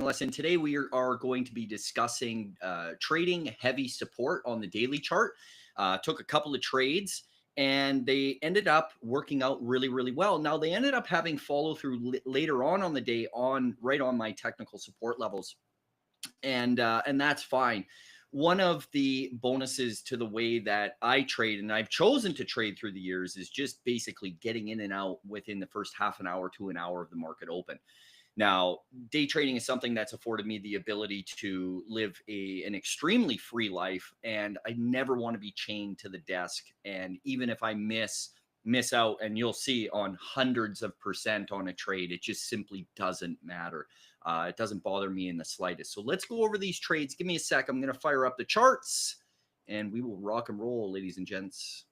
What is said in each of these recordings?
lesson. Today we are going to be discussing trading heavy support on the daily chart. Took a couple of trades and they ended up working out really, really well. Now they ended up having follow through later on the day on right on my technical support levels, and that's fine. One of the bonuses to the way that I trade, and I've chosen to trade through the years, is just basically getting in and out within the first half an hour to an hour of the market open. Now, day trading is something that's afforded me the ability to live an extremely free life, and I never want to be chained to the desk. And even if I miss out, and you'll see on hundreds of percent on a trade, it just simply doesn't matter. It doesn't bother me in the slightest. So let's go over these trades. Give me a sec. I'm going to fire up the charts, and we will rock and roll, ladies and gents.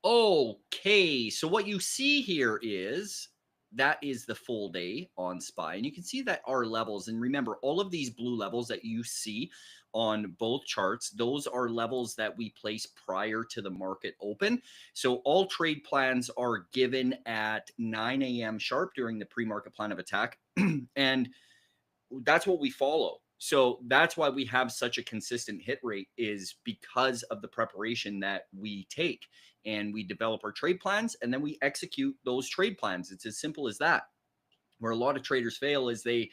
Okay, so what you see here is that is the full day on SPY. And you can see that our levels, and remember, all of these blue levels that you see on both charts, those are levels that we place prior to the market open. So all trade plans are given at 9 a.m. sharp during the pre-market plan of attack. And that's what we follow. So that's why we have such a consistent hit rate, is because of the preparation that we take, and we develop our trade plans and then we execute those trade plans. It's as simple as that. Where a lot of traders fail is they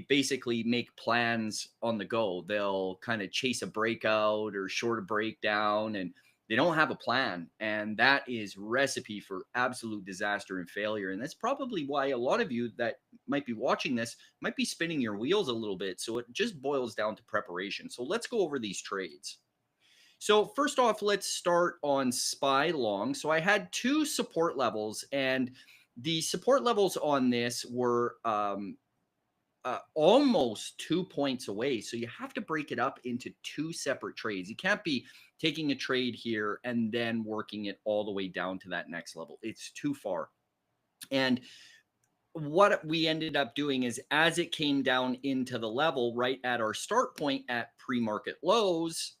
basically make plans on the go. They'll kind of chase a breakout or short a breakdown, and they don't have a plan. And that is recipe for absolute disaster and failure. And that's probably why a lot of you that might be watching this might be spinning your wheels a little bit. So it just boils down to preparation. So let's go over these trades. So first off, let's start on SPY long. So I had two support levels, and the support levels on this were almost 2 points away. So you have to break it up into two separate trades. You can't be taking a trade here and then working it all the way down to that next level. It's too far. And what we ended up doing is, as it came down into the level right at our start point at pre-market lows,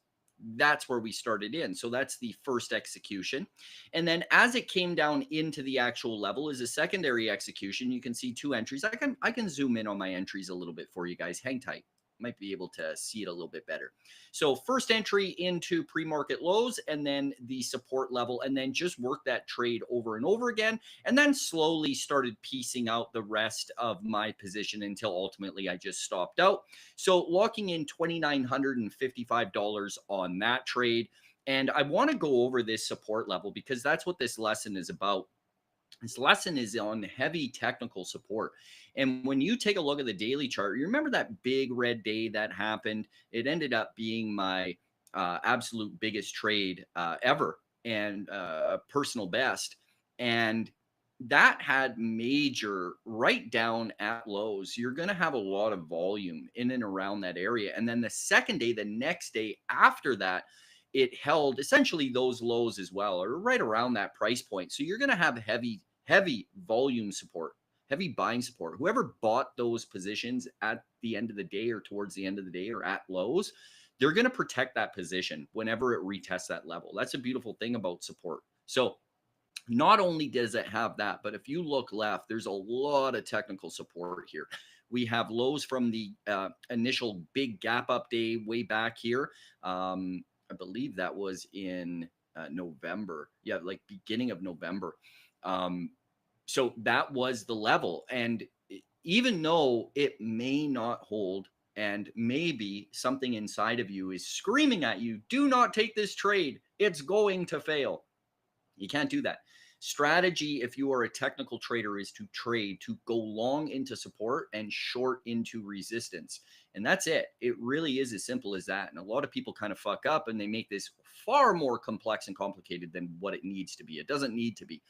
that's where we started in. So that's the first execution. And then as it came down into the actual level is a secondary execution. You can see two entries. I can zoom in on my entries a little bit for you guys. Hang tight. Might be able to see it a little bit better. So first entry into pre-market lows, and then the support level, and then just work that trade over and over again, and then slowly started piecing out the rest of my position until ultimately I just stopped out. So locking in $2,955 on that trade. And I want to go over this support level because that's what this lesson is about. This lesson is on heavy technical support. And when you take a look at the daily chart, you remember that big red day that happened? It ended up being my absolute biggest trade ever, and a personal best. And that had major right down at lows. You're going to have a lot of volume in and around that area. And then the second day, the next day after that, it held essentially those lows as well, or right around that price point. So you're going to have heavy volume support, heavy buying support. Whoever bought those positions at the end of the day or towards the end of the day or at lows, they're going to protect that position whenever it retests that level. That's a beautiful thing about support. So not only does it have that, but if you look left, there's a lot of technical support here. We have lows from the initial big gap up day way back here. I believe that was in November. Yeah, like beginning of November. So that was the level. And even though it may not hold, and maybe something inside of you is screaming at you, do not take this trade, it's going to fail. You can't do that. Strategy, if you are a technical trader, is to trade, to go long into support and short into resistance. And that's it. It really is as simple as that. And a lot of people kind of fuck up and they make this far more complex and complicated than what it needs to be. It doesn't need to be.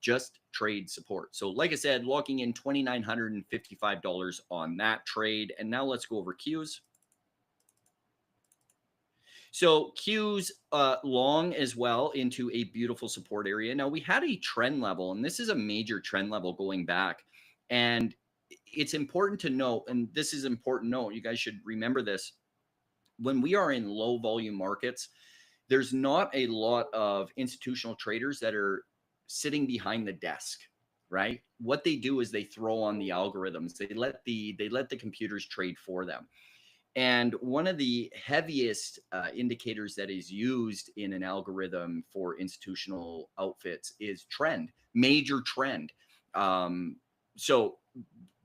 Just trade support. So like I said, locking in $2,955 on that trade. And now let's go over Qs. So Q's long as well into a beautiful support area. Now we had a trend level, and this is a major trend level going back. And it's important to note, and this is important to note, you guys should remember this. When we are in low volume markets, there's not a lot of institutional traders that are sitting behind the desk, right? What they do is they throw on the algorithms. They let the computers trade for them. And one of the heaviest indicators that is used in an algorithm for institutional outfits is trend, major trend. Um, so,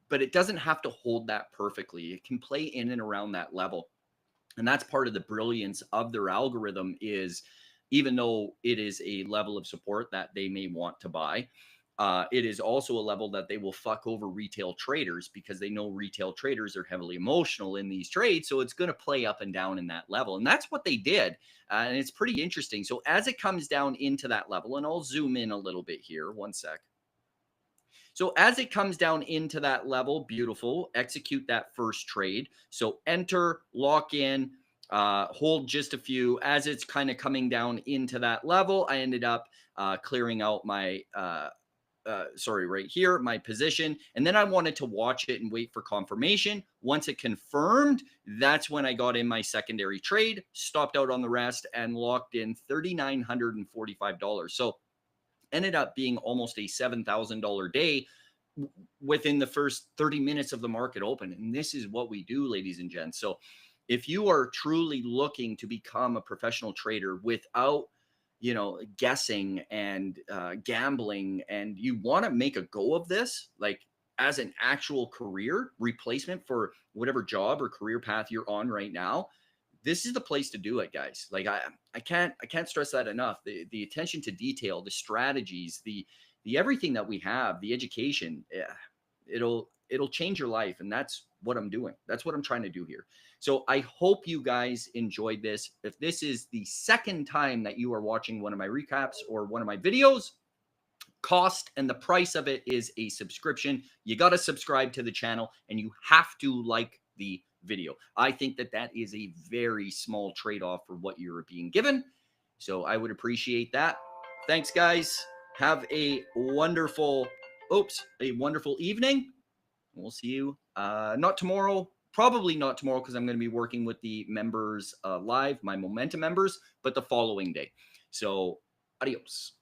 but it doesn't have to hold that perfectly. It can play in and around that level. And that's part of the brilliance of their algorithm is even though it is a level of support that they may want to buy, it is also a level that they will fuck over retail traders because they know retail traders are heavily emotional in these trades. So it's going to play up and down in that level. And that's what they did. And it's pretty interesting. So as it comes down into that level, and I'll zoom in a little bit here, one sec. So as it comes down into that level, beautiful, execute that first trade. So enter, lock in, hold just a few. As it's kind of coming down into that level, I ended up clearing out my right here, my position. And then I wanted to watch it and wait for confirmation. Once it confirmed, that's when I got in my secondary trade, stopped out on the rest, and locked in $3,945. So ended up being almost a $7,000 day within the first 30 minutes of the market open. And this is what we do, ladies and gents. So if you are truly looking to become a professional trader without guessing and gambling, and you want to make a go of this, like as an actual career replacement for whatever job or career path you're on right now, this is the place to do it, guys. Like I can't stress that enough. The attention to detail, the strategies, the everything that we have, the education, it'll change your life, and that's what I'm doing. That's what I'm trying to do here. So I hope you guys enjoyed this. If this is the second time that you are watching one of my recaps or one of my videos, cost and the price of it is a subscription. You got to subscribe to the channel and you have to like the video. I think that that is a very small trade-off for what you're being given. So I would appreciate that. Thanks, guys. Have a wonderful, a wonderful evening. We'll see you not tomorrow, probably not tomorrow because I'm going to be working with the members live, my Momentum members, but the following day. So adios.